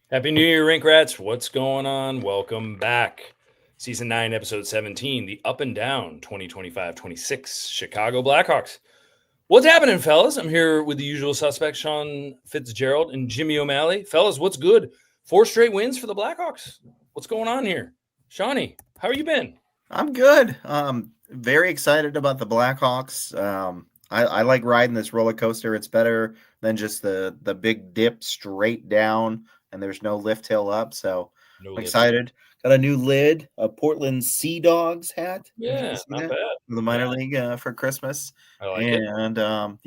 Happy New Year, Rink Rats. What's going on? Welcome back. Season 9, Episode 17, the Up and Down 2025-26 Chicago Blackhawks. What's happening, fellas? I'm here with the usual suspects, Sean Fitzgerald and Jimmy O'Malley. Fellas, what's good? 4 straight wins for the Blackhawks. What's going on here? Shawnee, how are you been? I'm good. Very excited about the Blackhawks. I like riding this roller coaster. It's better than just the big dip straight down, and there's no lift hill up. So I'm excited. Got a new lid, a Portland Sea Dogs hat. Yeah, not bad. The minor league for Christmas. I like it. And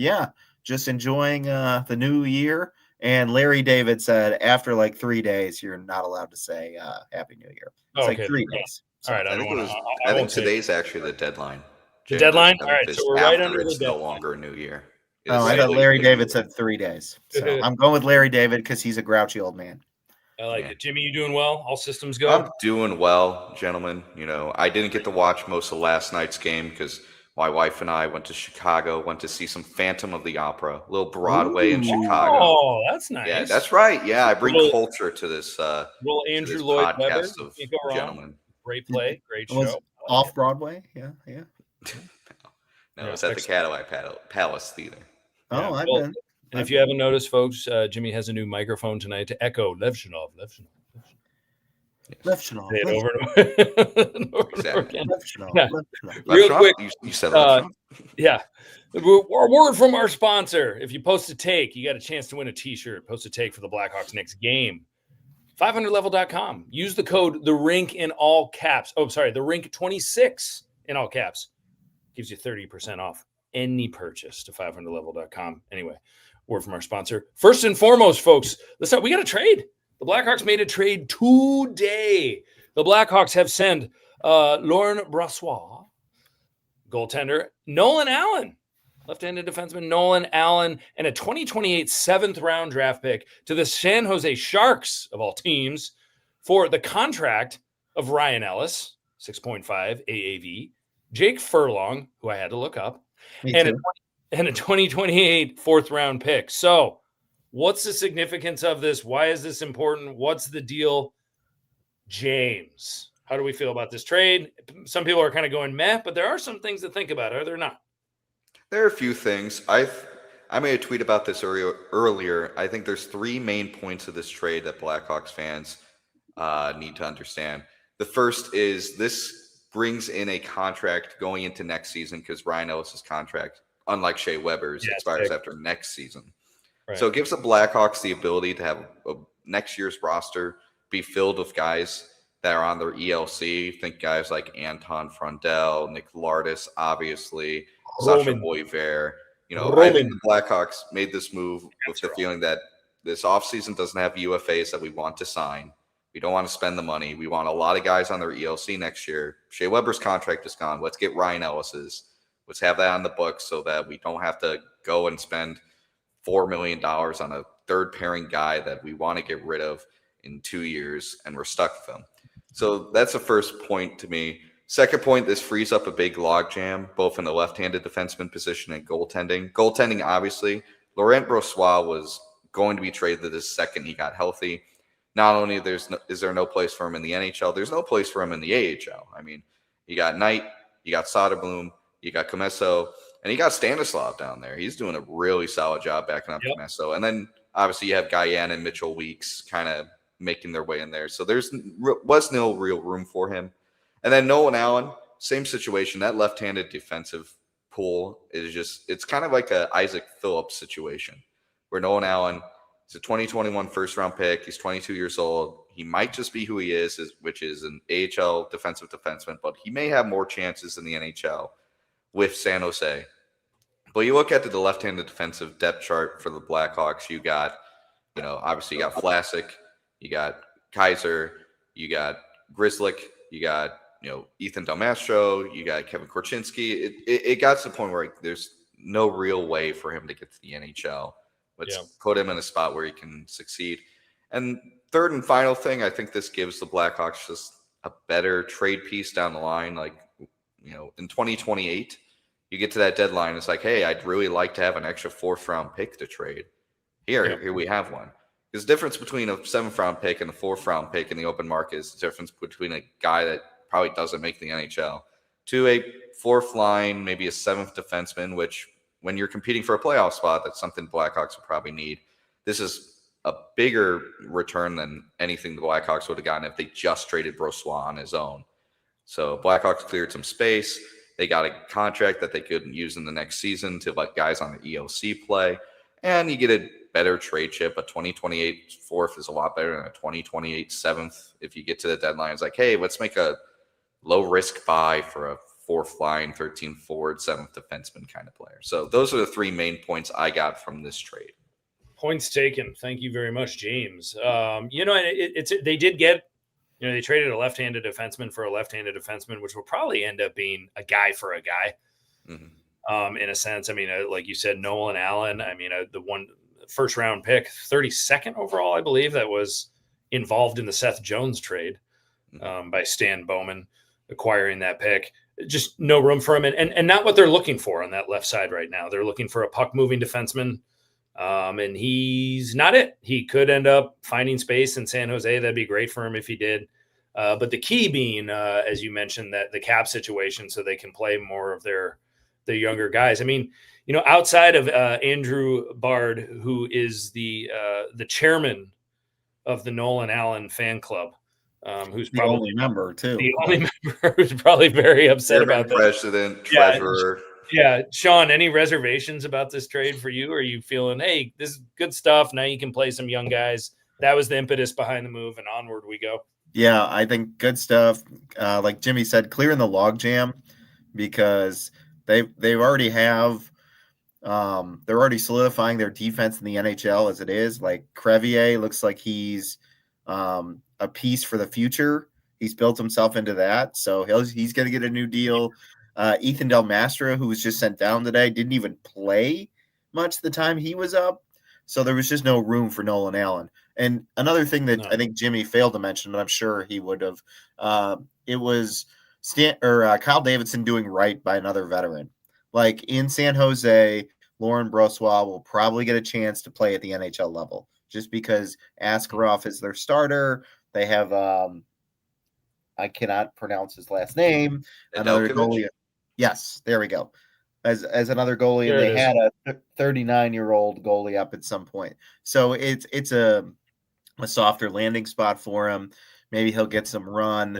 just enjoying the new year. And Larry David said after like 3 days, you're not allowed to say Happy New Year. It's like 3 days. So, all right, I think today's actually the deadline. The deadline? All right, so we're right under the deadline. No longer a new year. I thought Larry David said 3 days. So I'm going with Larry David because he's a grouchy old man. I like it. Jimmy, you doing well? All systems go? I'm doing well, gentlemen. I didn't get to watch most of last night's game because my wife and I went to Chicago, went to see some Phantom of the Opera, a little Broadway in Chicago. Oh, that's nice. Yeah, that's right. Yeah, I bring culture to this little Andrew Lloyd Webber of gentlemen. Great play, great show. Off Broadway, yeah. No, it's at the Cadillac Palace Theater. Oh, I've been. And if you haven't noticed, folks, Jimmy has a new microphone tonight to echo Levchinov. Levchinov. Say it over and over again. Real quick. You said Levchinov? Yeah. A word from our sponsor. If you post a take, you got a chance to win a T-shirt. Post a take for the Blackhawks next game. 500level.com. Use the code the Rink in all caps. Oh, sorry, the Rink 26 in all caps. Gives you 30% off any purchase to 500level.com. Anyway, word from our sponsor. First and foremost, folks, we got a trade. The Blackhawks made a trade today. The Blackhawks have sent Laurent Brossoit, goaltender, Nolan Allen, left-handed defenseman Nolan Allen, and a 2028 7th-round draft pick to the San Jose Sharks, of all teams, for the contract of Ryan Ellis, 6.5 AAV, Jake Furlong, who I had to look up, and a 2028 4th-round pick. So what's the significance of this? Why is this important? What's the deal? James, how do we feel about this trade? Some people are kind of going meh, but there are some things to think about, are there not? There are a few things. I made a tweet about this earlier. I think there's 3 main points of this trade that Blackhawks fans need to understand. The first is this brings in a contract going into next season because Ryan Ellis' contract, unlike Shea Weber's, expires after next season. Right. So it gives the Blackhawks the ability to have next year's roster be filled with guys that are on their ELC. Think guys like Anton Frondell, Nick Lardis, obviously, Sasha Boyver. I think the Blackhawks made this move with the feeling that this offseason doesn't have UFAs that we want to sign. We don't want to spend the money. We want a lot of guys on their ELC next year. Shea Weber's contract is gone. Let's get Ryan Ellis's. Let's have that on the books so that we don't have to go and spend $4 million on a third-pairing guy that we want to get rid of in 2 years, and we're stuck with him. So that's the first point to me. Second point, this frees up a big logjam, both in the left-handed defenseman position and goaltending. Goaltending, obviously, Laurent Brossoit was going to be traded the second he got healthy. Not only is there no place for him in the NHL, there's no place for him in the AHL. I mean, you got Knight, you got Soderblom, you got Comesso, and you got Stanislav down there. He's doing a really solid job backing up Comesso. And then, obviously, you have Guyan and Mitchell Weeks kind of making their way in there. So was no real room for him. And then Nolan Allen, same situation. That left-handed defensive pool it's kind of like a Isaac Phillips situation where Nolan Allen is a 2021 first-round pick. He's 22 years old. He might just be who he is, which is an AHL defensive defenseman, but he may have more chances in the NHL with San Jose. But you look at the left-handed defensive depth chart for the Blackhawks, you got, obviously you got Vlasic, you got Kaiser, you got Grzelcyk, you got, Ethan Del Mastro, you got Kevin Korchinski. It got to the point where there's no real way for him to get to the NHL. Let's put him in a spot where he can succeed. And third and final thing, I think this gives the Blackhawks just a better trade piece down the line. Like, in 2028, you get to that deadline. It's like, hey, I'd really like to have an extra 4th-round pick to trade. Here we have one. Because the difference between a 7th round pick and a 4th round pick in the open market is the difference between a guy that probably doesn't make the NHL to a 4th line, maybe a 7th defenseman, which when you're competing for a playoff spot, that's something Blackhawks will probably need. This is a bigger return than anything the Blackhawks would have gotten if they just traded Brossoit on his own. So Blackhawks cleared some space. They got a contract that they could use in the next season to let guys on the EOC play. And you get a better trade chip. A 2028 4th is a lot better than a 2028 7th. If you get to the deadline, it's like, hey, let's make a low-risk buy for a 4th line, 13th forward, 7th defenseman kind of player. So those are the 3 main points I got from this trade. Points taken. Thank you very much, James. They did get, they traded a left-handed defenseman for a left-handed defenseman, which will probably end up being a guy for a guy. In a sense. I mean, like you said, Nolan Allen, I mean, the one first round pick, 32nd overall, I believe, that was involved in the Seth Jones trade by Stan Bowman acquiring that pick. Just no room for him. And not what they're looking for on that left side right now. They're looking for a puck moving defenseman. And he's not it. He could end up finding space in San Jose. That'd be great for him if he did. But the key being, as you mentioned, that the cap situation, so they can play more of the younger guys. I mean, outside of Andrew Bard, who is the chairman of the Nolan Allen fan club, who's probably only member too. The only member who's probably very upset about that. President, treasurer. Yeah, Sean, any reservations about this trade for you? Are you feeling, hey, this is good stuff. Now you can play some young guys. That was the impetus behind the move, and onward we go. Yeah, I think good stuff. Like Jimmy said, clearing the logjam, because they already have they're already solidifying their defense in the NHL as it is. Like Crevier looks like he's a piece for the future. He's built himself into that, so he's going to get a new deal. Ethan Del Mastro, who was just sent down today, didn't even play much the time he was up, so there was just no room for Nolan Allen. And another thing that I think Jimmy failed to mention, but I'm sure he would have, it was Kyle Davidson doing right by another veteran. Like in San Jose, Lauren Brossoit will probably get a chance to play at the NHL level just because Askarov is their starter. They have, I cannot pronounce his last name. Another goalie. Yes, there we go. As another goalie, and they had a 39-year-old goalie up at some point. So it's a softer landing spot for him. Maybe he'll get some run,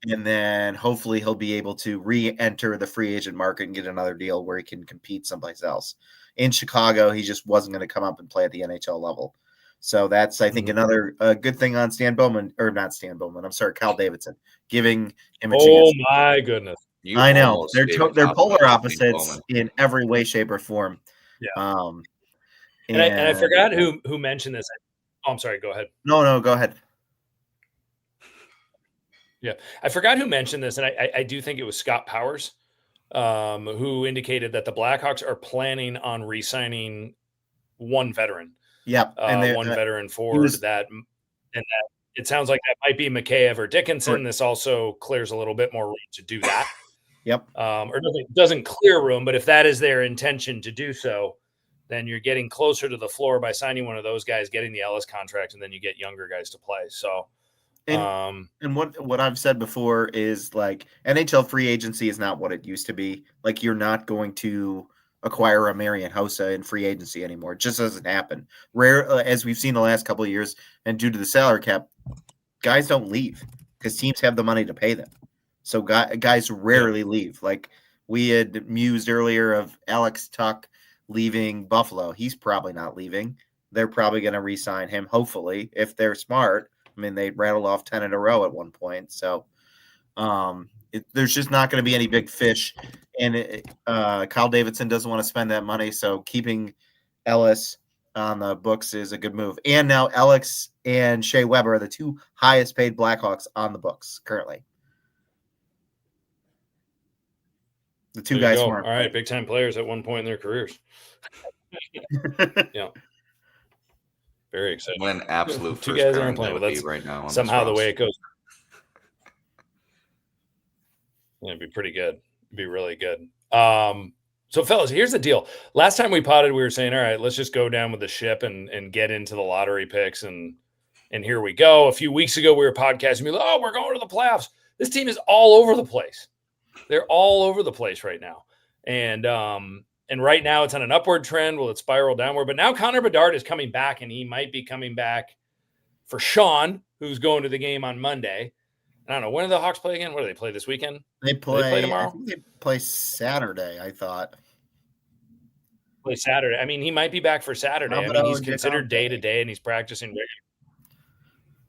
and then hopefully he'll be able to re-enter the free agent market and get another deal where he can compete someplace else. In Chicago, he just wasn't going to come up and play at the NHL level. So that's, I think, another good thing on Kyle Davidson, giving him a chance. Oh, my goodness. I know. They're polar opposites in every way, shape, or form. Yeah. And I forgot who mentioned this. Oh, I'm sorry. Go ahead. No, go ahead. Yeah. I forgot who mentioned this, and I do think it was Scott Powers, who indicated that the Blackhawks are planning on re-signing one veteran. Yep. And one veteran forward that it sounds like that might be Mikheyev or Dickinson. This also clears a little bit more room to do that. Yep. Or doesn't clear room, but if that is their intention to do so, then you're getting closer to the floor by signing one of those guys, getting the Ellis contract, and then you get younger guys to play. So, and what I've said before is like NHL free agency is not what it used to be. Like you're not going to acquire a Marian Hossa in free agency anymore. It just doesn't happen. Rare, as we've seen the last couple of years, and due to the salary cap, guys don't leave because teams have the money to pay them. So guys rarely leave. Like we had mused earlier of Alex Tuck leaving Buffalo. He's probably not leaving. They're probably going to re-sign him, hopefully, if they're smart. I mean, they rattled off 10 in a row at one point. So there's just not going to be any big fish. And Kyle Davidson doesn't want to spend that money. So keeping Ellis on the books is a good move. And now Alex and Shea Weber are the two highest paid Blackhawks on the books currently. The two guys who aren't. All right, big time players at one point in their careers. Yeah. Very exciting. What an absolute two first guys pairing aren't playing that with would be right now. Somehow the way it goes. It'd be pretty good. It'd be really good. So, fellas, here's the deal. Last time we potted, we were saying, all right, let's just go down with the ship and get into the lottery picks. And here we go. A few weeks ago, we were podcasting. We were like, oh, we're going to the playoffs. This team is all over the place. They're all over the place right now. And right now it's on an upward trend. Will it spiral downward? But now Connor Bedard is coming back, and he might be coming back for Sean, who's going to the game on Monday. I don't know. When do the Hawks play again? What do they play this weekend? They play tomorrow? I think they play Saturday, I thought. Play Saturday. I mean, he might be back for Saturday. I mean, he's considered day to day, and he's practicing regularly.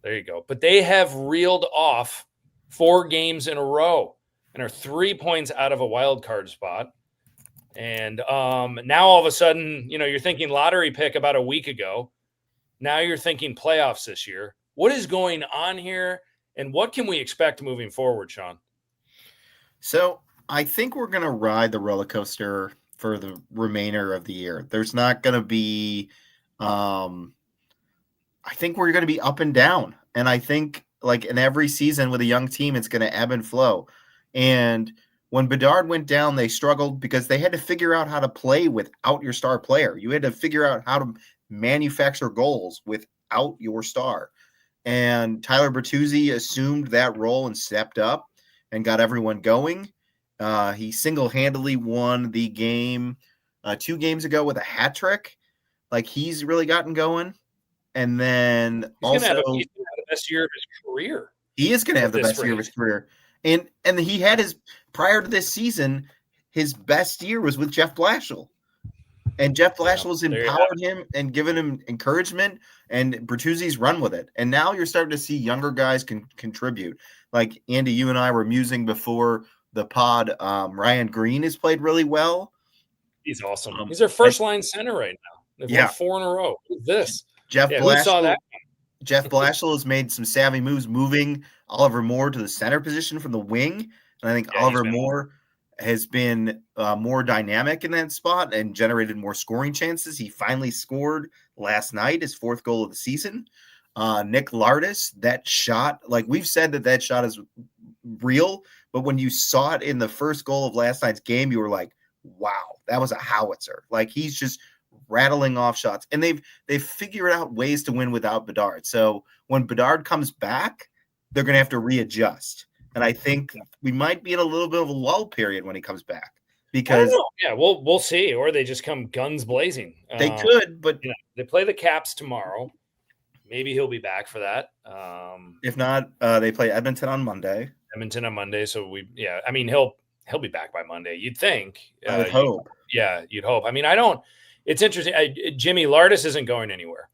There you go. But they have reeled off 4 games in a row and are 3 points out of a wild card spot. And now all of a sudden, you're thinking lottery pick about a week ago. Now you're thinking playoffs this year. What is going on here, and what can we expect moving forward, Sean? So I think we're going to ride the roller coaster for the remainder of the year. There's not going to be I think we're going to be up and down. And I think, like in every season with a young team, it's going to ebb and flow. And when Bedard went down, they struggled because they had to figure out how to play without your star player. You had to figure out how to manufacture goals without your star. And Tyler Bertuzzi assumed that role and stepped up and got everyone going. He single-handedly won the game 2 games ago with a hat trick. Like, he's really gotten going. And then he's gonna have the best year of his career. He is going to have the best year of his career. And he had prior to this season, his best year was with Jeff Blashill. And Jeff Blashill's empowered him and given him encouragement, and Bertuzzi's run with it. And now you're starting to see younger guys can contribute. Like Andy, you and I were musing before the pod. Ryan Green has played really well. He's awesome. He's their first-line center right now. They've won 4 in a row. Who's this? Jeff Blashill. Who saw that? Jeff Blashill has made some savvy moves, moving Oliver Moore to the center position from the wing. And I think Oliver Moore has been more dynamic in that spot and generated more scoring chances. He finally scored last night, his 4th goal of the season. Nick Lardis, that shot, like we've said that shot is real, but when you saw it in the first goal of last night's game, you were like, wow, that was a howitzer. Like, he's just rattling off shots, and they've figured out ways to win without Bedard. So when Bedard comes back, they're going to have to readjust. And I think we might be in a little bit of a lull period when he comes back, because we'll see. Or they just come guns blazing. They could, but they play the Caps tomorrow. Maybe he'll be back for that. If not, they play Edmonton on Monday. So I mean, he'll be back by Monday. You'd think. I would hope. You'd hope. I mean, it's interesting. Jimmy Lardis isn't going anywhere.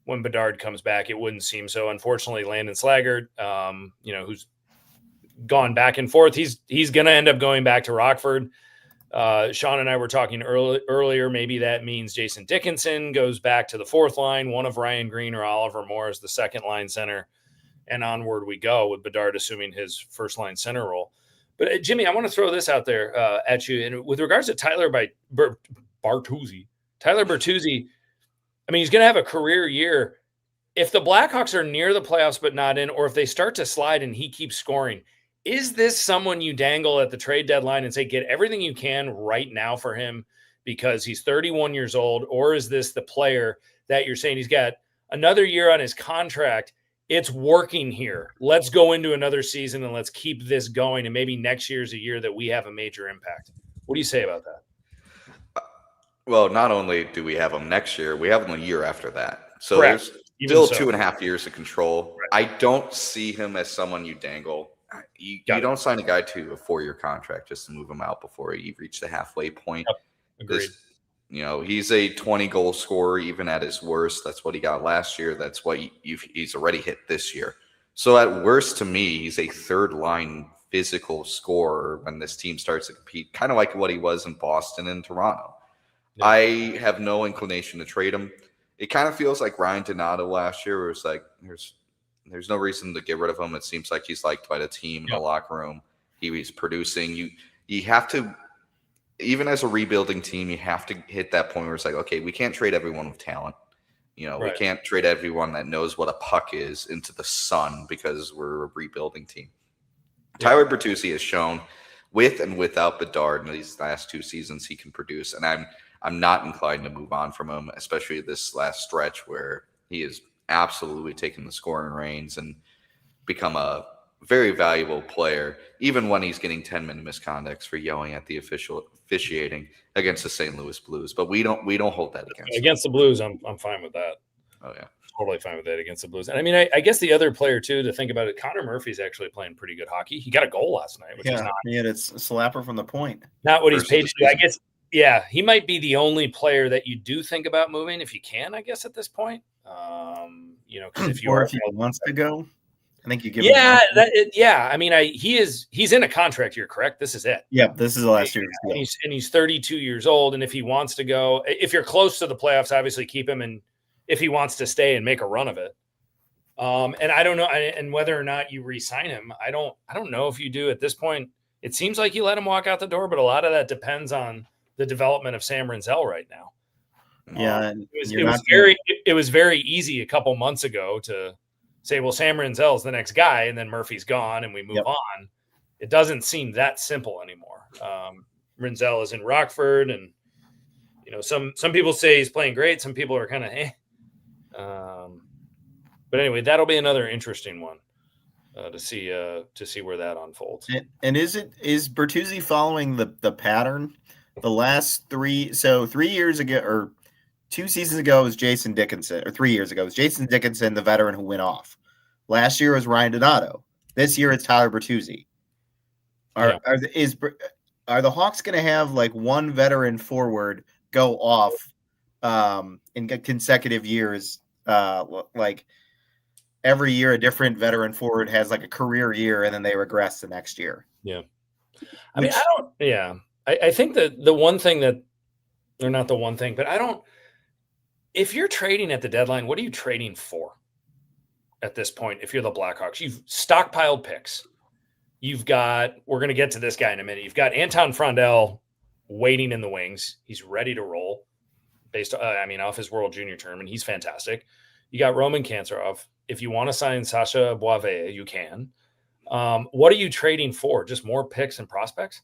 When Bedard comes back, it wouldn't seem so. Unfortunately, Landon Slaggert, who's gone back and forth, he's going to end up going back to Rockford. Sean and I were talking earlier. Maybe that means Jason Dickinson goes back to the 4th line, one of Ryan Green or Oliver Moore as the 2nd line center, and onward we go with Bedard assuming his first line center role. But Jimmy, I want to throw this out there at you. And with regards to Tyler Bertuzzi, I mean, he's going to have a career year. If the Blackhawks are near the playoffs but not in, or if they start to slide and he keeps scoring, is this someone you dangle at the trade deadline and say, get everything you can right now for him because he's 31 years old? Or is this the player that you're saying he's got another year on his contract? It's working here. Let's go into another season and let's keep this going. And maybe next year's a year that we have a major impact. What do you say about that? Well, not only do we have him next year, we have him a year after that. So Correct. There's still 2.5 years of control. Right. I don't see him as someone you dangle. You don't sign a guy to a 4-year contract just to move him out before you reach the halfway point. Yep. Agreed. He's a 20-goal scorer even at his worst. That's what he got last year. That's what he's already hit this year. So at worst, to me, he's a 3rd-line physical scorer when this team starts to compete, kind of like what he was in Boston and Toronto. Yeah. I have no inclination to trade him. It kind of feels like Ryan Donato last year, where it's like there's no reason to get rid of him. It seems like he's liked by the team in the locker room. He's producing. You have to, even as a rebuilding team, you have to hit that point where it's like, okay, we can't trade everyone with talent. We can't trade everyone that knows what a puck is into the sun because we're a rebuilding team. Yeah. Tyler Bertuzzi has shown with and without Bedard in these last 2 seasons, he can produce. And I'm not inclined to move on from him, especially this last stretch where he is absolutely taking the scoring reins and become a very valuable player, even when he's getting 10-minute misconducts for yelling at the officiating against the St. Louis Blues. But we don't hold that against the Blues. I'm fine with that. Oh yeah, totally fine with that against the Blues. And I mean, I guess the other player too to think about it, Connor Murphy's actually playing pretty good hockey. He got a goal last night, which is not. He had a slapper from the point. Not what he's paid to do. I guess. Yeah, he might be the only player that you do think about moving if you can. I guess at this point, because if he wants to go. I think you give. Yeah, I mean, he's in a contract year, correct? This is it. Yeah, this is the last year. And he's 32 years old, and if he wants to go, if you're close to the playoffs, obviously keep him, and if he wants to stay and make a run of it. And I don't know, and whether or not you re-sign him, I don't know if you do at this point. It seems like you let him walk out the door, but a lot of that depends on the development of Sam Rinzel right now. Yeah, it was very easy a couple months ago to say, well, Sam Rinzel's the next guy, and then Murphy's gone, and we move on. It doesn't seem that simple anymore. Rinzel is in Rockford, and some people say he's playing great. Some people are kind of but anyway, that'll be another interesting one to see where that unfolds. And is Bertuzzi following the pattern? The last 3 years ago or 2 seasons ago it was Jason Dickinson, or 3 years ago it was Jason Dickinson, the veteran who went off. Last year was Ryan Donato. This year it's Tyler Bertuzzi. Are the Hawks going to have like one veteran forward go off in consecutive years? Like every year a different veteran forward has like a career year and then they regress the next year. Yeah. I think that the one thing that, or not the one thing, but if you're trading at the deadline, what are you trading for at this point? If you're the Blackhawks, you've stockpiled picks. You've got, we're going to get to this guy in a minute. You've got Anton Frondell waiting in the wings. He's ready to roll off his World Junior term, and he's fantastic. You got Roman Kantsarov. If you want to sign Sasha Boisvert, you can. What are you trading for? Just more picks and prospects?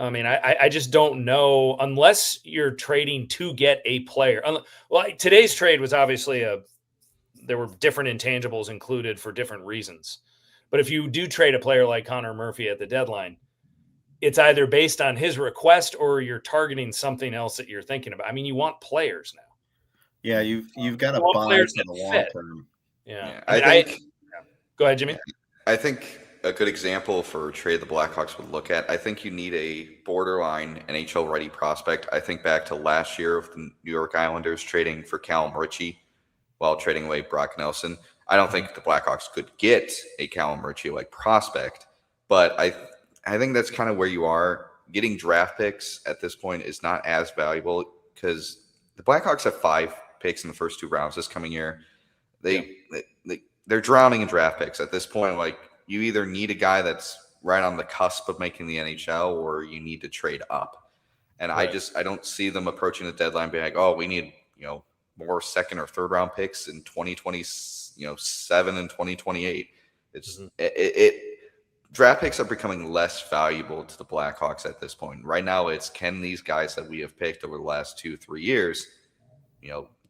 I mean, I just don't know, unless you're trading to get a player. Well, today's trade was obviously there were different intangibles included for different reasons. But if you do trade a player like Connor Murphy at the deadline, it's either based on his request or you're targeting something else that you're thinking about. I mean, you want players now. Yeah, you've got to buy for the long term. Yeah. I think. Go ahead, Jimmy. I think a good example for a trade the Blackhawks would look at, I think you need a borderline NHL ready prospect. I think back to last year with the New York Islanders trading for Callum Ritchie while trading away Brock Nelson. I don't think the Blackhawks could get a Callum Ritchie like prospect, but I think that's kind of where you are. Getting draft picks at this point is not as valuable because the Blackhawks have 5 picks in the first 2 rounds this coming year. They're drowning in draft picks at this point. Like, you either need a guy that's right on the cusp of making the NHL or you need to trade up. And right. I don't see them approaching the deadline being like, oh, we need, more second or third round picks in 2027 and 2028. It's draft picks are becoming less valuable to the Blackhawks at this point. Right now, it's can these guys that we have picked over the last 2-3 years,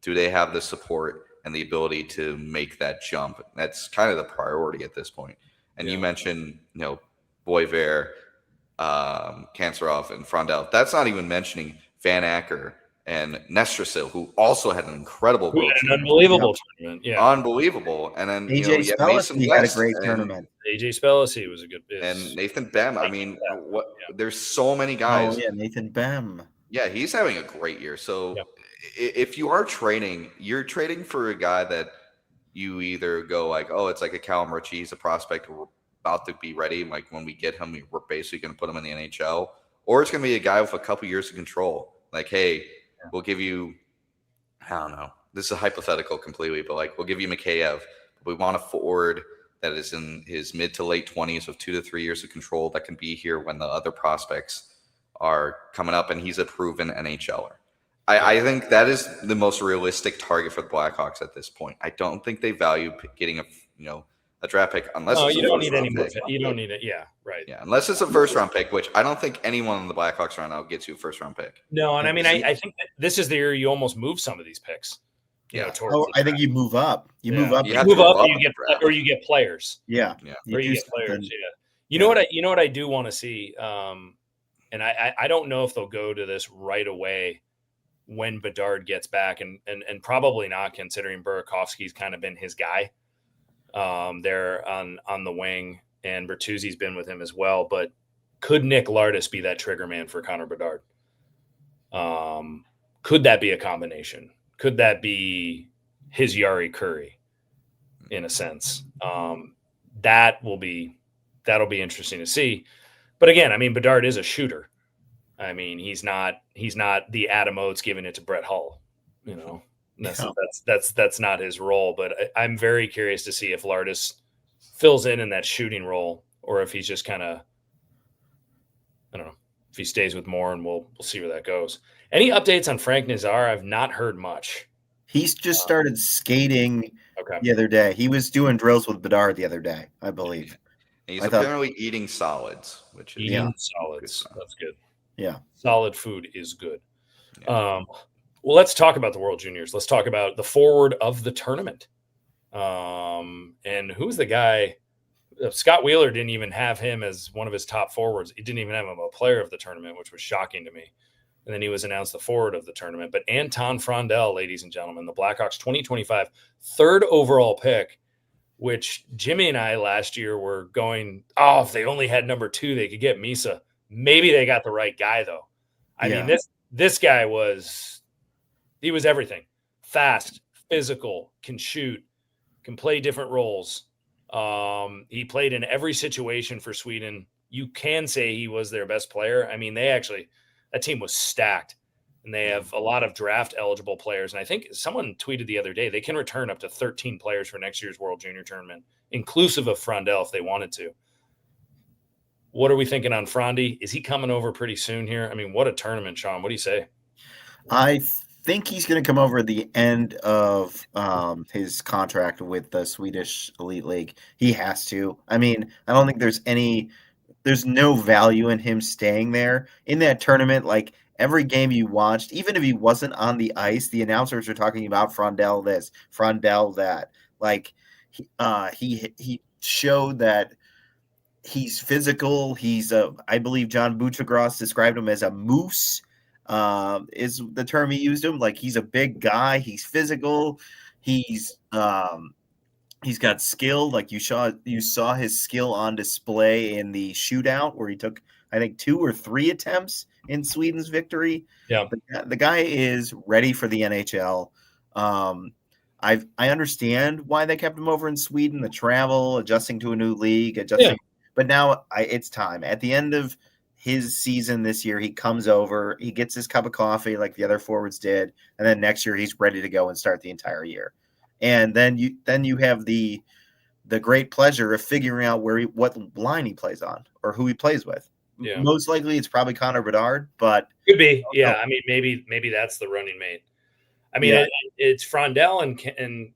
do they have the support and the ability to make that jump? That's kind of the priority at this point. And you mentioned, Boisvert, Kantsarov, and Frondell. That's not even mentioning Van Acker and Nestrasil, who also had an incredible unbelievable tournament. Yeah. Unbelievable. And then AJ Spellisky had a great tournament. AJ Spellisky was a good bit. And Nathan Bem. I mean, there's so many guys. Oh, yeah, Nathan Bem. Yeah, he's having a great year. So if you are trading, you're trading for a guy that you either go like, oh, it's like a Callum Ritchie, he's a prospect, we're about to be ready. Like, when we get him, we're basically going to put him in the NHL. Or it's going to be a guy with a couple years of control. Like, hey, we'll give you, I don't know, this is a hypothetical completely, but like, we'll give you Mikheyev. We want a forward that is in his mid to late 20s with 2 to 3 years of control that can be here when the other prospects are coming up, and he's a proven NHLer. I think that is the most realistic target for the Blackhawks at this point. I don't think they value getting a draft pick unless Oh, it's you a don't need any first-round more. pick. You don't need it. Yeah, right. Yeah, unless it's a first-round pick, which I don't think anyone in the Blackhawks right now gets you a first-round pick. No, and I mean, I think that this is the year you almost move some of these picks. Towards Oh, I think you move up. You move up. You You have move to up, move or you get players. Yeah. Yeah. Or you get players. Yeah. You know what I do want to see. And I don't know if they'll go to this right away when Bedard gets back, and probably not, considering Burakovsky's kind of been his guy there on the wing, and Bertuzzi's been with him as well. But could Nick Lardis be that trigger man for Connor Bedard? Could that be a combination? Could that be his Yari Curry in a sense? That'll be interesting to see. But again, I mean, Bedard is a shooter. I mean, he's not the Adam Oates giving it to Brett Hull. That's not his role. But I'm very curious to see if Lardis fills in that shooting role, or if he's just kind of, I don't know, if he stays with Moore, and we'll see where that goes. Any updates on Frank Nazar? I've not heard much. He's just started skating the other day. He was doing drills with Bedard the other day, I believe. And he's apparently eating solids, which is solids. That's good. Yeah. Solid food is good. Yeah. Well, let's talk about the World Juniors. Let's talk about the forward of the tournament. And who's the guy? Scott Wheeler didn't even have him as one of his top forwards. He didn't even have him a player of the tournament, which was shocking to me. And then he was announced the forward of the tournament. But Anton Frondell, ladies and gentlemen, the Blackhawks 2025 third overall pick, which Jimmy and I last year were going, if they only had number 2, they could get Misa. Maybe they got the right guy, though. I mean, this guy was everything. Fast, physical, can shoot, can play different roles. He played in every situation for Sweden. You can say he was their best player. I mean, that team was stacked, and they have a lot of draft eligible players. And I think someone tweeted the other day, they can return up to 13 players for next year's World Junior Tournament, inclusive of Frondell if they wanted to. What are we thinking on Frondy? Is he coming over pretty soon here? I mean, what a tournament, Sean. What do you say? I think he's going to come over at the end of his contract with the Swedish Elite League. He has to. I mean, I don't think there's no value in him staying there in that tournament. Like, every game you watched, even if he wasn't on the ice, the announcers were talking about Frondell this, Frondell that. Like, he showed that he's physical. He's I believe John Buchagras described him as a moose, is the term he used him. Like, he's a big guy. He's physical. He's got skill. Like, you saw his skill on display in the shootout where he took, I think, 2 or 3 attempts in Sweden's victory. Yeah. The guy is ready for the NHL. I understand why they kept him over in Sweden, the travel, adjusting to a new league, but now it's time. At the end of his season this year, he comes over, he gets his cup of coffee like the other forwards did, and then next year he's ready to go and start the entire year. And then you have the great pleasure of figuring out what line he plays on or who he plays with. Yeah. Most likely it's probably Connor Bedard, but could be. Yeah. I mean, maybe that's the running mate. I mean, it's Frondell and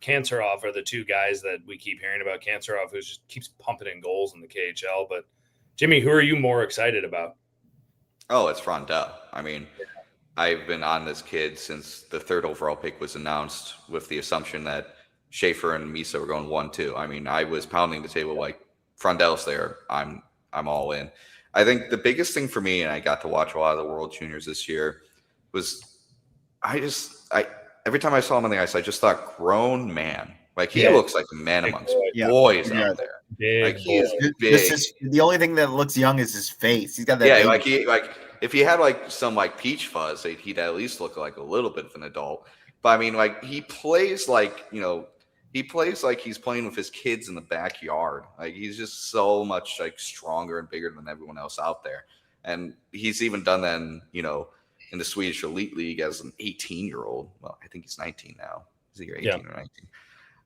Kanserov are the 2 guys that we keep hearing about. Kanserov, who just keeps pumping in goals in the KHL. But Jimmy, who are you more excited about? Oh, it's Frondell. I mean, I've been on this kid since the 3rd overall pick was announced, with the assumption that Schaefer and Misa were going 1-2. I mean, I was pounding the table like, Frondell's there. I'm all in. I think the biggest thing for me, and I got to watch a lot of the World Juniors this year, was every time I saw him on the ice, I just thought, grown man. Like, he looks like a man amongst boys out there. Like, he is big. The only thing that looks young is his face. He's got that. Yeah, if he had like some like peach fuzz, he'd at least look like a little bit of an adult. But I mean, like, he plays like he's playing with his kids in the backyard. Like, he's just so much like stronger and bigger than everyone else out there. And he's even done that in the Swedish Elite League as an 18-year-old. Well, I think he's 19 now. Is he 18 or 19?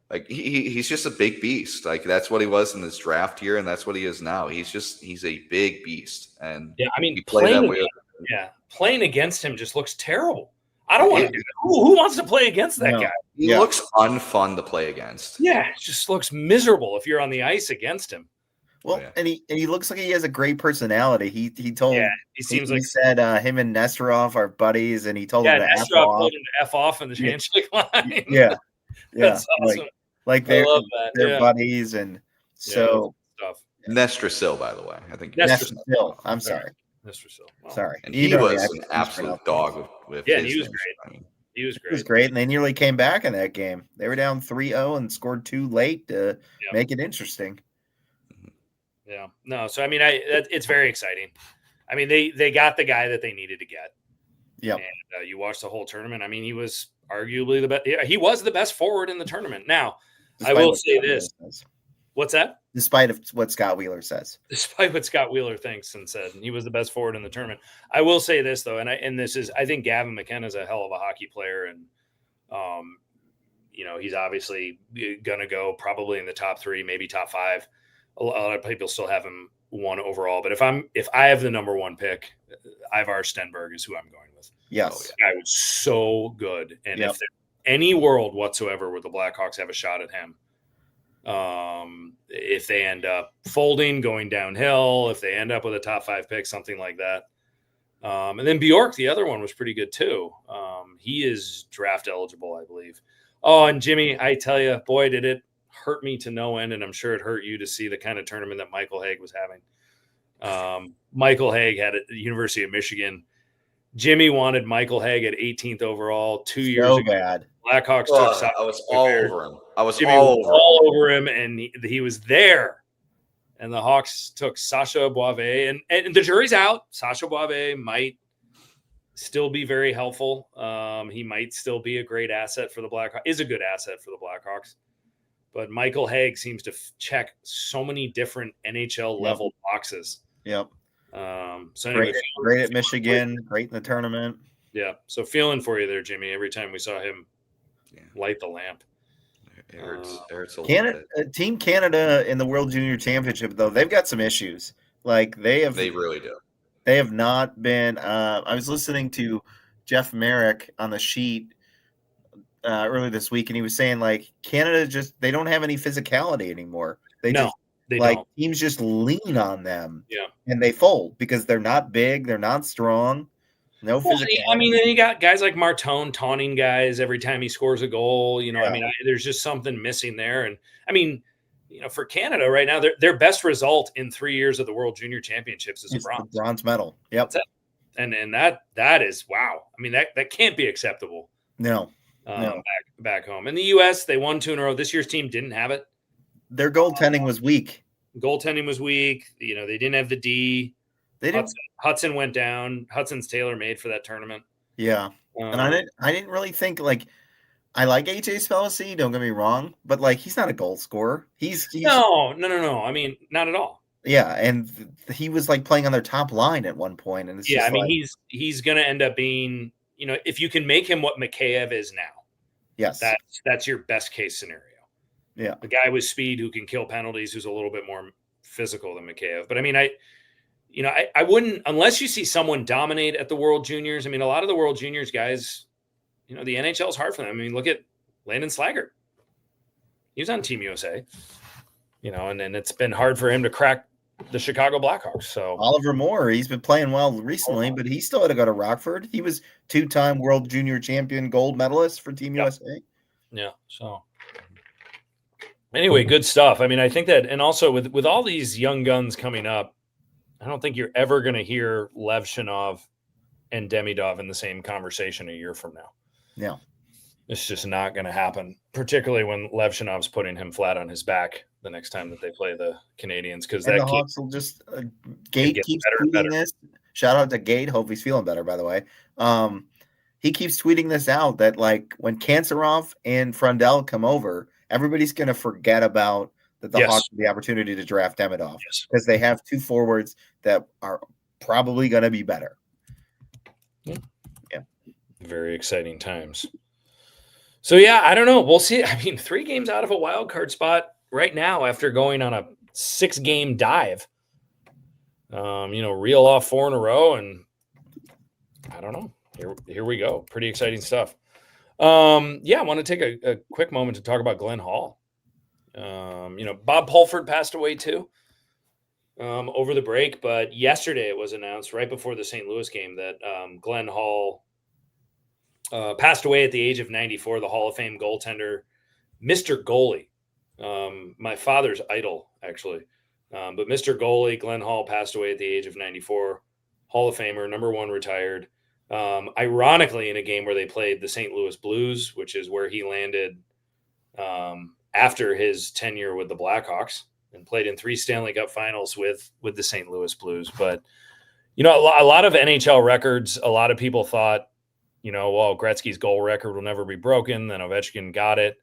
Like, he's just a big beast. Like, that's what he was in this draft year, and that's what he is now. He's a big beast. And I mean, playing against him just looks terrible. I don't want to do that. Who wants to play against that guy? He looks unfun to play against. Yeah, it just looks miserable if you're on the ice against him. Well, and he looks like he has a great personality. He told he seems like said him and Nesterov are buddies, and he told him to F Nesterov off. told him to F off in the handshake line. Yeah, That's awesome. Like they're buddies, and so Nestrasil, by the way, I think Nestrasil. I'm sorry, Nestrasil. Well, sorry, and he was an absolute dog with he was great. He was great. He was great, and they nearly came back in that game. They were down 3-0 and scored 2 late to make it interesting. Yeah, no. So I mean, it's very exciting. I mean, they got the guy that they needed to get. Yeah. And you watched the whole tournament. I mean, he was arguably the best. He was the best forward in the tournament. Now, I will say this. What's that? Despite of what Scott Wheeler says. Despite what Scott Wheeler thinks and said, he was the best forward in the tournament. I will say this though, and I think Gavin McKenna is a hell of a hockey player, and he's obviously going to go probably in the top 3, maybe top 5. A lot of people still have him 1 overall, but if I have the number 1 pick, Ivar Stenberg is who I'm going with. Yes, the guy was so good, and if there's any world whatsoever where the Blackhawks have a shot at him, if they end up folding, going downhill, if they end up with a top 5 pick, something like that. And then Bjork, the other one, was pretty good too. He is draft eligible, I believe. Oh, and Jimmy, I tell you, boy, did it hurt me to no end, and I'm sure it hurt you to see the kind of tournament that Michael Hague was having. Michael Hague had at the University of Michigan. Jimmy wanted Michael Hague at 18th overall 2 years ago. Bad. Blackhawks took I was all over him. Jimmy was all over him, and he was there. And the Hawks took Sacha Boivin, and the jury's out. Sacha Boivin might still be very helpful. He might still be a great asset for the Blackhawks. Is a good asset for the Blackhawks. But Michael Hague seems to check so many different NHL level boxes. Yep. So anyway, great at Michigan, great in the tournament. Yeah. So feeling for you there, Jimmy. Every time we saw him light the lamp. It hurts a Canada, little bit. Team Canada in the World Junior Championship, though, they've got some issues. Like they really do. They have not been. I was listening to Jeff Merrick on the sheet earlier this week, and he was saying like Canada they don't have any physicality anymore. They don't. Teams just lean on them, and they fold because they're not big, they're not strong, no physicality. I mean, then you got guys like Martone taunting guys every time he scores a goal. There's just something missing there, and I mean, for Canada right now, their best result in 3 years of the World Junior Championships is a bronze medal. Yep, and that is wow. I mean, that can't be acceptable. No. Back home in the U.S., they won 2 in a row. This year's team didn't have it. Their goaltending was weak. They didn't have the D. Hudson went down. Hudson's tailor-made for that tournament. Yeah, and I didn't really think I like AJ Spelliscy. Don't get me wrong, but he's not a goal scorer. He's no. I mean, not at all. Yeah, and he was playing on their top line at one point, and it's he's going to end up being if you can make him what Mikheyev is now. Yes, that's your best case scenario. Yeah. A guy with speed who can kill penalties, who's a little bit more physical than Mikheyev. But I mean, I wouldn't, unless you see someone dominate at the World Juniors. I mean, a lot of the World Juniors guys, the NHL is hard for them. I mean, look at Landon Slaggert. He was on Team USA, and then it's been hard for him to crack the Chicago Blackhawks. So Oliver Moore, he's been playing well recently, but he still had to go to Rockford. He was 2-time World Junior Champion gold medalist for Team USA. Yeah. So anyway, good stuff. I mean, I think that, and also with all these young guns coming up, I don't think you're ever going to hear Lev Shinov and Demidov in the same conversation a year from now. Yeah. It's just not going to happen, particularly when Lev Shinov's putting him flat on his back the next time that they play the Canadians. Because the Hawks will just Gate keeps tweeting this. Shout out to Gate. Hope he's feeling better, by the way. He keeps tweeting this out that when Kanserov and Frondell come over, everybody's going to forget about that the Hawks have the opportunity to draft Demidov because they have 2 forwards that are probably going to be better. Yeah. Very exciting times. So, I don't know. We'll see. I mean, 3 games out of a wild card spot right now after going on a 6-game dive. Reel off 4 in a row, and I don't know. here we go. Pretty exciting stuff. I want to take a quick moment to talk about Glenn Hall. Bob Pulford passed away too over the break, but yesterday it was announced right before the St. Louis game that Glenn Hall passed away at the age of 94, the Hall of Fame goaltender, Mr. Goalie, my father's idol, actually. But Mr. Goalie, Glenn Hall, passed away at the age of 94, Hall of Famer, number one retired. Ironically, in a game where they played the St. Louis Blues, which is where he landed after his tenure with the Blackhawks, and played in 3 Stanley Cup finals with the St. Louis Blues. But, a lot of NHL records, a lot of people thought, Gretzky's goal record will never be broken. Then Ovechkin got it.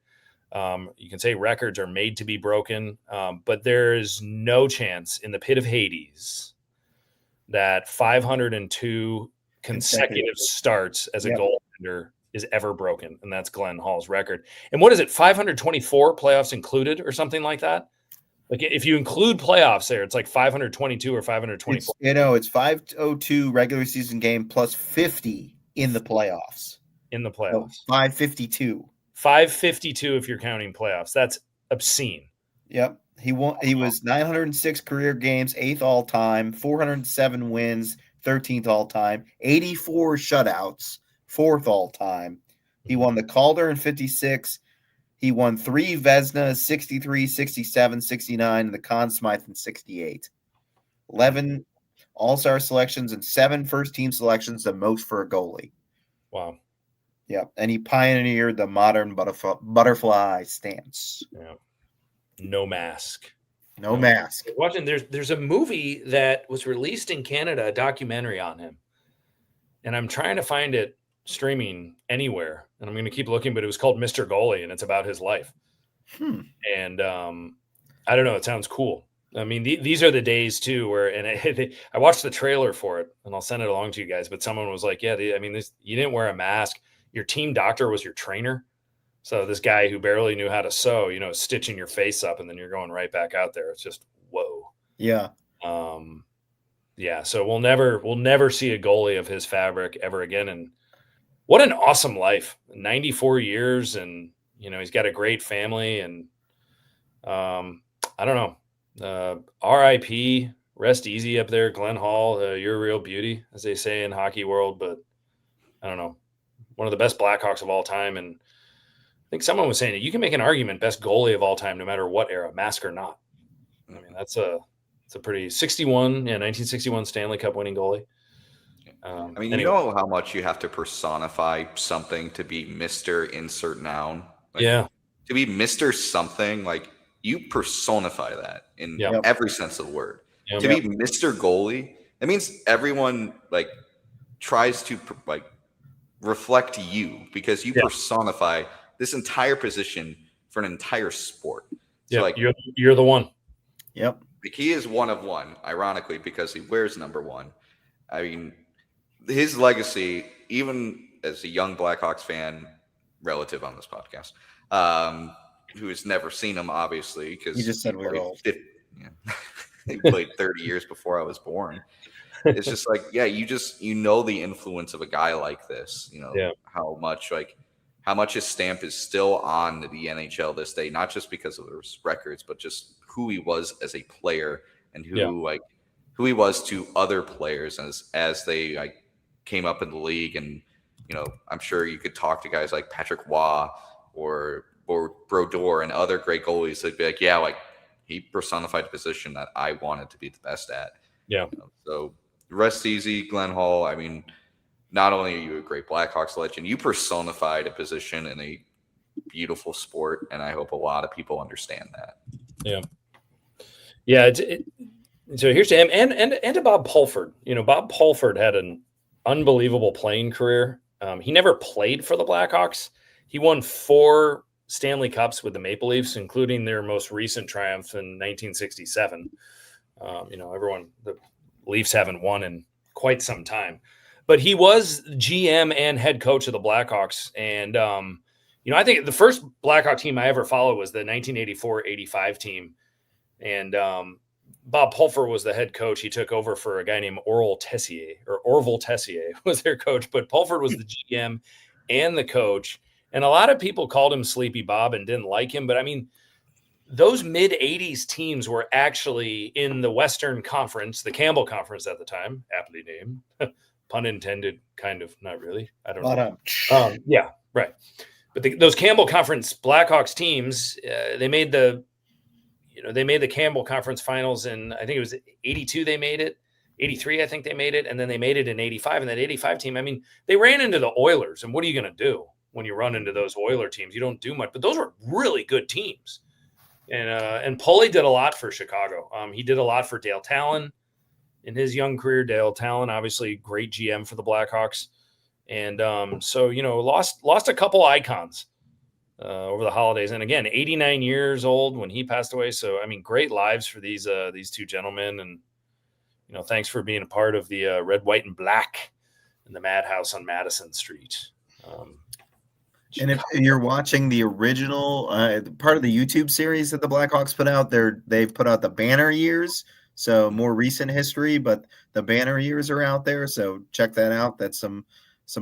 You can say records are made to be broken, but there is no chance in the pit of Hades that 502 consecutive starts as a goaltender is ever broken. And that's Glenn Hall's record. And what is it? 524 playoffs included or something like that? Like if you include playoffs there, it's like 522 or 524. It's 502 regular season game plus 50 in the playoffs. In the playoffs. So 552. 552 if you're counting playoffs. That's obscene. Yep. He was 906 career games, 8th all time, 407 wins, 13th all time, 84 shutouts, 4th all time. He won the Calder in 56. He won 3 Vezina, 63, 67, 69, and the Conn Smythe in 68. 11 all-star selections and 7 first-team selections, the most for a goalie. Wow. Yeah, and he pioneered the modern butterfly stance. Yeah. No mask. No mask. Watching, there's a movie that was released in Canada, a documentary on him. And I'm trying to find it streaming anywhere. And I'm going to keep looking, but it was called Mr. Goalie, and it's about his life. And I don't know. It sounds cool. I mean, these are the days too where, and I watched the trailer for it, and I'll send it along to you guys. But someone was like, "Yeah, you didn't wear a mask. Your team doctor was your trainer. So this guy who barely knew how to sew, stitching your face up, and then you're going right back out there. It's just whoa." Yeah. So we'll never see a goalie of his fabric ever again. And what an awesome life! 94 years, and he's got a great family, and I don't know. RIP, rest easy up there, Glenn Hall. You're a real beauty, as they say in hockey world. But I don't know, one of the best Blackhawks of all time. And I think someone was saying that you can make an argument best goalie of all time, no matter what era, mask or not. I mean, it's a pretty 1961 Stanley Cup winning goalie. You know how much you have to personify something to be Mr. Insert Noun. To be Mr. something, like, you personify that in every sense of the word. To be Mr. Goalie, that means everyone tries to reflect you, because you personify this entire position for an entire sport. So you're the one. Yep. He is one of one, ironically, because he wears number 1. I mean, his legacy, even as a young Blackhawks fan, relative on this podcast, who has never seen him, obviously, because you just said we're old. He played 30 years before I was born. It's just you know the influence of a guy like this. How much his stamp is still on the NHL this day, not just because of his records, but just who he was as a player, and who he was to other players as they came up in the league. And I'm sure you could talk to guys like Patrick Waugh or Brodeur and other great goalies. They'd be like, he personified a position that I wanted to be the best at. Yeah. So rest easy, Glenn Hall. I mean, not only are you a great Blackhawks legend, you personified a position in a beautiful sport, and I hope a lot of people understand that. Yeah. Yeah. So here's to him and to Bob Pulford. Bob Pulford had an unbelievable playing career. He never played for the Blackhawks. He won 4 Stanley Cups with the Maple Leafs, including their most recent triumph in 1967. The Leafs haven't won in quite some time, but he was GM and head coach of the Blackhawks. And, I think the first Blackhawk team I ever followed was the 1984-85 team. And Bob Pulfer was the head coach. He took over for a guy named Orville Tessier was their coach, but Pulford was the GM and the coach. And a lot of people called him Sleepy Bob and didn't like him. But I mean, those mid 80s teams were actually in the Western Conference, the Campbell Conference at the time, aptly named, pun intended, kind of, not really. I don't know. Yeah, right. But those Campbell Conference Blackhawks teams, they made the Campbell Conference Finals in, I think it was 82 they made it, 83 I think they made it, and then they made it in 85. And that 85 team, I mean, they ran into the Oilers, and what are you going to do when you run into those Oiler teams? You don't do much, but those were really good teams. And Pulley did a lot for Chicago. He did a lot for Dale Talon in his young career. Dale Talon, obviously great GM for the Blackhawks. And so, lost a couple icons over the holidays. And again, 89 years old when he passed away. So, I mean, great lives for these two gentlemen. And, thanks for being a part of the red, white, and black in the Madhouse on Madison Street. And if you're watching the original part of the YouTube series that the Blackhawks put out, they've put out the banner years, so more recent history, but the banner years are out there. So check that out. That's some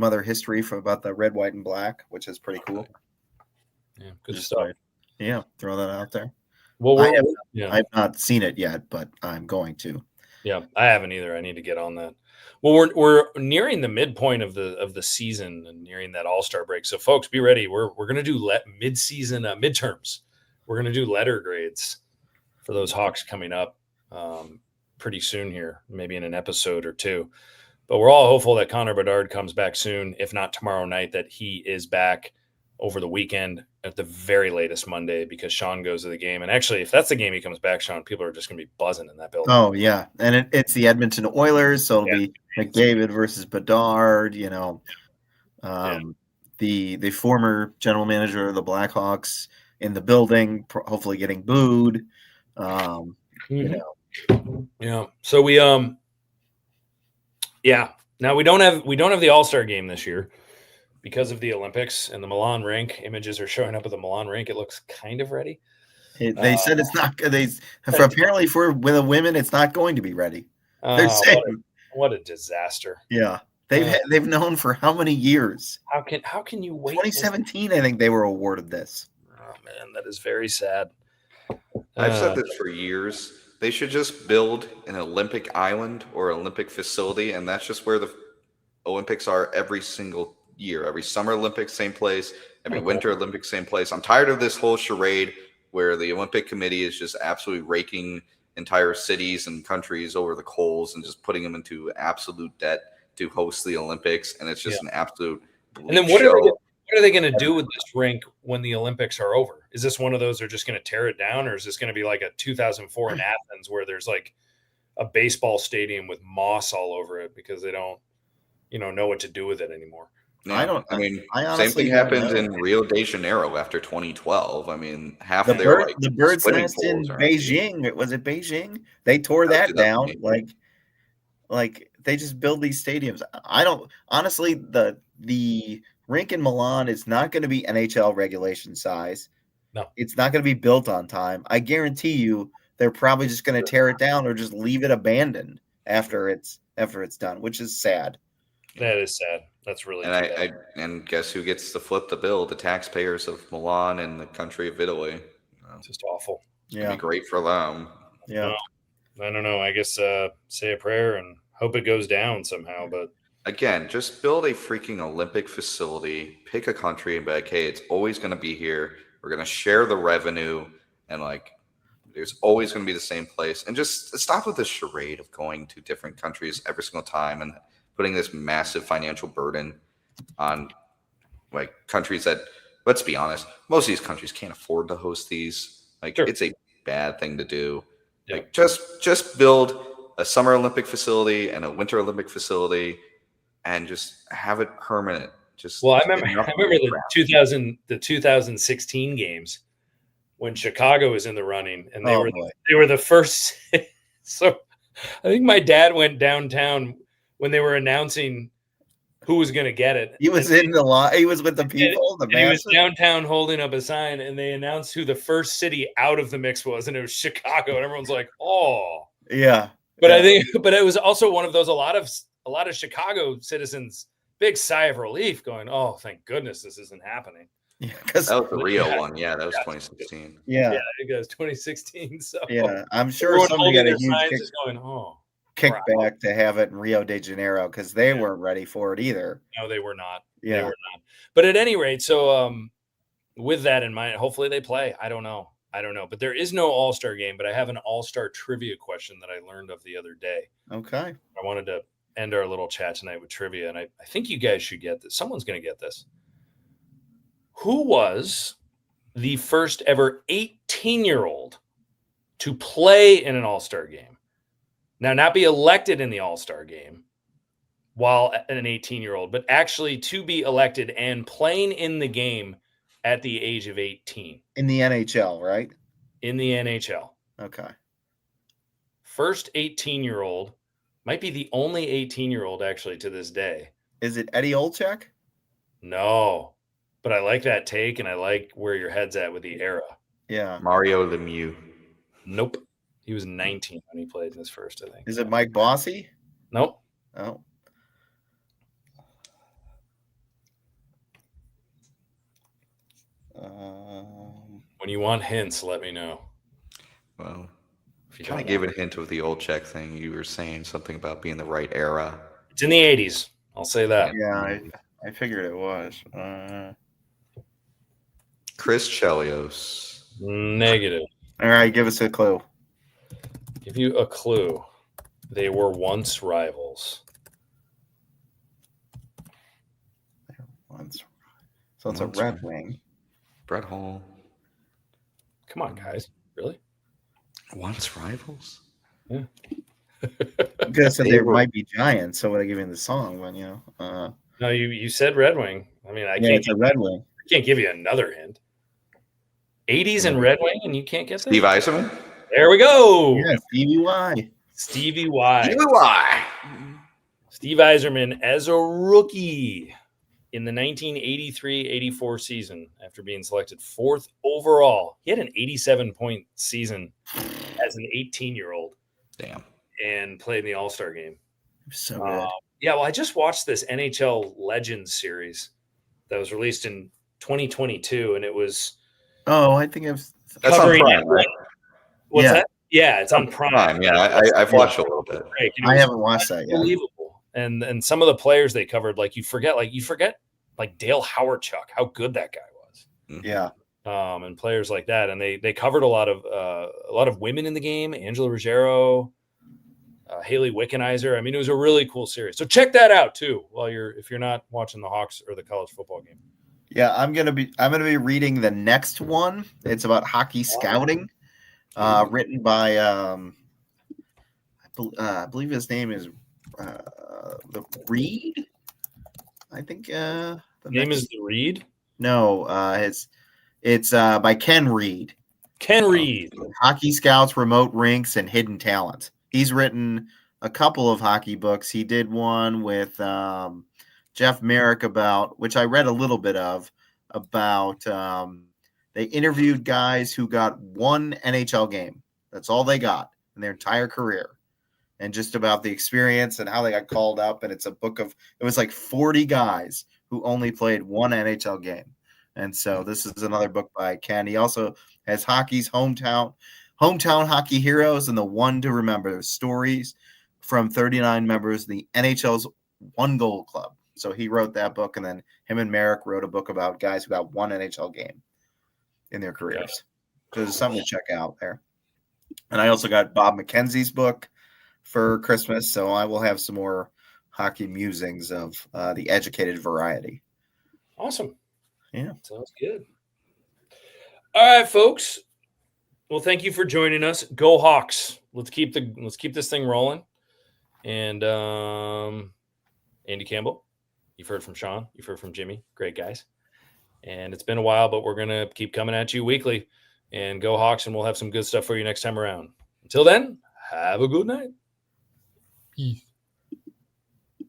other history about the red, white, and black, which is pretty cool. Yeah, good stuff. Yeah, throw that out there. Well, I've not seen it yet, but I'm going to. Yeah, I haven't either. I need to get on that. Well, we're nearing the midpoint of the season and nearing that All-Star break. So, folks, be ready. We're going to do mid-season midterms. We're going to do letter grades for those Hawks coming up pretty soon here, maybe in an episode or two. But we're all hopeful that Connor Bedard comes back soon, if not tomorrow night, that he is back over the weekend at the very latest Monday, because Sean goes to the game. And actually, if that's the game he comes back, Sean, people are just going to be buzzing in that building. Oh, yeah. And it's the Edmonton Oilers, so it'll be McDavid versus Bedard, the former general manager of the Blackhawks in the building, hopefully getting booed. Yeah. So we now we don't have the All-Star game this year because of the Olympics, and the Milan rink images are showing up at the Milan rink. It looks kind of ready. They said it's not. Apparently for the women, it's not going to be ready. They're saying what a disaster. Yeah, they've known for how many years? How can you wait? 2017, I think they were awarded this. Oh man, that is very sad. I've said this for years. They should just build an Olympic island or Olympic facility, and that's just where the Olympics are every single year. Every Summer Olympics, same place. Every Winter Olympics, same place. I'm tired of this whole charade where the Olympic Committee is just absolutely raking entire cities and countries over the coals and just putting them into absolute debt to host the Olympics, and it's just an absolute. And then what are they going to do with this rink when the Olympics are over? Is this one of those they're just going to tear it down, or is this going to be like a 2004 in Athens where there's like a baseball stadium with moss all over it because they don't, know what to do with it anymore? Yeah, I same thing happened in Rio de Janeiro after 2012. I mean, half the of their the bird's nest in Beijing. Was it Beijing? They tore that down. Like they just build these stadiums. I don't honestly. The rink in Milan is not going to be NHL regulation size. No, it's not going to be built on time. I guarantee you, they're probably just going to tear it down or just leave it abandoned after it's done, which is sad. That is sad. That's really sad. And guess who gets to flip the bill? The taxpayers of Milan and the country of Italy. It's just awful. It'd be great for them. Yeah. I don't know. I guess say a prayer and hope it goes down somehow. But again, just build a freaking Olympic facility. Pick a country and be like, hey, it's always going to be here. We're going to share the revenue, and there's always going to be the same place. And just stop with this charade of going to different countries every single time and putting this massive financial burden on countries that, let's be honest, most of these countries can't afford to host these. Sure. It's a bad thing to do. Yeah. Just build a Summer Olympic facility and a Winter Olympic facility and just have it permanent. I remember the 2016 games when Chicago was in the running, and they were the first. So I think my dad went downtown when they were announcing who was going to get it. He was in the lot. He was with the people. He was downtown holding up a sign, and they announced who the first city out of the mix was, and it was Chicago. And everyone's like, "Oh, Yeah. But I think, but it was also one of those, a lot of Chicago citizens, big sigh of relief going, oh, thank goodness this isn't happening. Yeah, because That was the Rio one. Yeah, that was 2016. Yeah, I think that was 2016. So yeah, I'm sure everyone somebody holding got a their huge signs is going, oh, crap. kickback to have it in Rio de Janeiro because they weren't ready for it either. No, they were not. Yeah. They were not. But at any rate, so with that in mind, hopefully they play. I don't know. But there is no All-Star game, but I have an All-Star trivia question that I learned of the other day. Okay. I wanted to end our little chat tonight with trivia, and I think you guys should get this. Someone's going to get this. Who was the first ever 18-year-old to play in an All-Star game? Now, not be elected in the All-Star game while an 18-year-old, but actually to be elected and playing in the game at the age of 18. In the NHL, right? In the NHL. Okay. First 18-year-old, might be the only 18-year-old actually to this day. Is it Eddie Olczyk? No, but I like that take, and I like where your head's at with the era. Yeah. Mario Lemieux. Nope. He was 19 when he played in his first, I think. Is it Mike Bossy? Nope. Oh. When you want hints, let me know. Well, If you kind don't of gave want a hint of the old check thing. You were saying something about being the right era. It's in the 80s. I'll say that. Yeah, I figured it was. Chris Chelios. Negative. All right, give us a clue. Give you a clue. They were once rivals. So it's a Red Wing. Brett Hall. Mm-hmm. Come on, guys. Really? Once rivals? Yeah. Because there might be giants, so would I give you the song? But No, you said Red Wing. I mean, it's a Red Wing. I can't give you another hint. 80s and Red Wing, and you can't get Steve that? Yzerman? There we go. Yeah, Stevie Y. Stevie Y. Stevie Y. Steve Yzerman as a rookie in the 1983-84 season after being selected 4th overall. He had an 87-point season as an 18-year-old. Damn. And played in the All-Star game. So good. Yeah, well, I just watched this NHL Legends series that was released in 2022, and it was I think I've. That's on Prime, right? What's Yeah. that? Yeah, it's on Prime. Yeah, I've watched a little bit. I haven't watched that yet. Unbelievable. And some of the players they covered, you forget Dale Howardchuk, how good that guy was. Yeah. And players like that, and they covered a lot of women in the game. Angela Ruggiero, Haley Wickenheiser. I mean, it was a really cool series. So check that out too. If you're not watching the Hawks or the college football game. Yeah, I'm gonna be reading the next one. It's about hockey scouting, written by I believe his name is the Reed. I think the name is the Reed. No, it's by Ken Reed. Ken Reed. Hockey Scouts, Remote Rinks, and Hidden Talent. He's written a couple of hockey books. He did one with Jeff Merrick which I read a little bit of, about they interviewed guys who got one NHL game. That's all they got in their entire career. And just about the experience and how they got called up. And it's a book it was like 40 guys who only played one NHL game. And so this is another book by Ken. He also has hockey's hometown hockey heroes and the one to remember stories from 39 members of the NHL's One Goal Club. So he wrote that book, and then him and Merrick wrote a book about guys who got one NHL game in their careers. So there's something to check out there. And I also got Bob McKenzie's book for Christmas, so I will have some more hockey musings of the educated variety. Awesome. Yeah. Sounds good. All right, folks. Well, thank you for joining us. Go Hawks. Let's keep this thing rolling. And Andy Campbell, you've heard from Sean, you've heard from Jimmy, great guys. And it's been a while, but we're going to keep coming at you weekly. And go Hawks, and we'll have some good stuff for you next time around. Until then, have a good night. Peace.